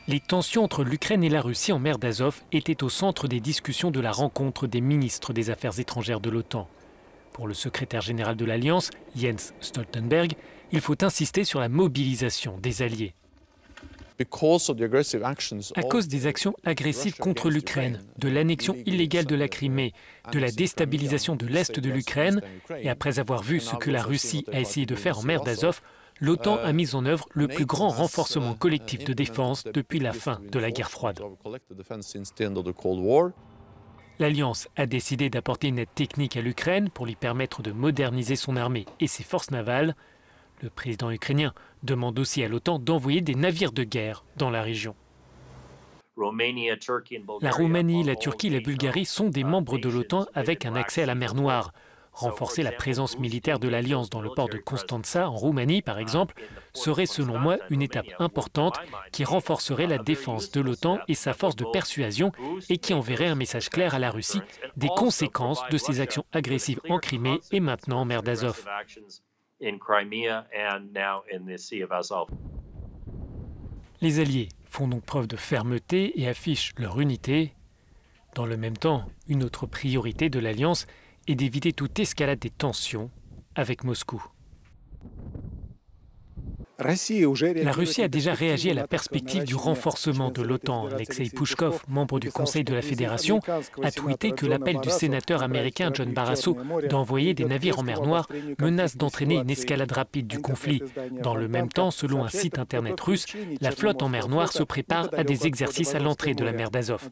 Les tensions entre l'Ukraine et la Russie en mer d'Azov étaient au centre des discussions de la rencontre des ministres des Affaires étrangères de l'OTAN. Pour le secrétaire général de l'Alliance, Jens Stoltenberg, il faut insister sur la mobilisation des alliés. À cause des actions agressives contre l'Ukraine, de l'annexion illégale de la Crimée, de la déstabilisation de l'Est de l'Ukraine, et après avoir vu ce que la Russie a essayé de faire en mer d'Azov, l'OTAN a mis en œuvre le plus grand renforcement collectif de défense depuis la fin de la guerre froide. L'Alliance a décidé d'apporter une aide technique à l'Ukraine pour lui permettre de moderniser son armée et ses forces navales. Le président ukrainien demande aussi à l'OTAN d'envoyer des navires de guerre dans la région. La Roumanie, la Turquie et la Bulgarie sont des membres de l'OTAN avec un accès à la mer Noire. Renforcer la présence militaire de l'Alliance dans le port de Constanța, en Roumanie par exemple, serait selon moi une étape importante qui renforcerait la défense de l'OTAN et sa force de persuasion et qui enverrait un message clair à la Russie des conséquences de ses actions agressives en Crimée et maintenant en mer d'Azov. Les Alliés font donc preuve de fermeté et affichent leur unité. Dans le même temps, une autre priorité de l'Alliance est d'éviter toute escalade des tensions avec Moscou. La Russie a déjà réagi à la perspective du renforcement de l'OTAN. Alexei Pouchkov, membre du Conseil de la Fédération, a tweeté que l'appel du sénateur américain John Barrasso d'envoyer des navires en mer Noire menace d'entraîner une escalade rapide du conflit. Dans le même temps, selon un site internet russe, la flotte en mer Noire se prépare à des exercices à l'entrée de la mer d'Azov.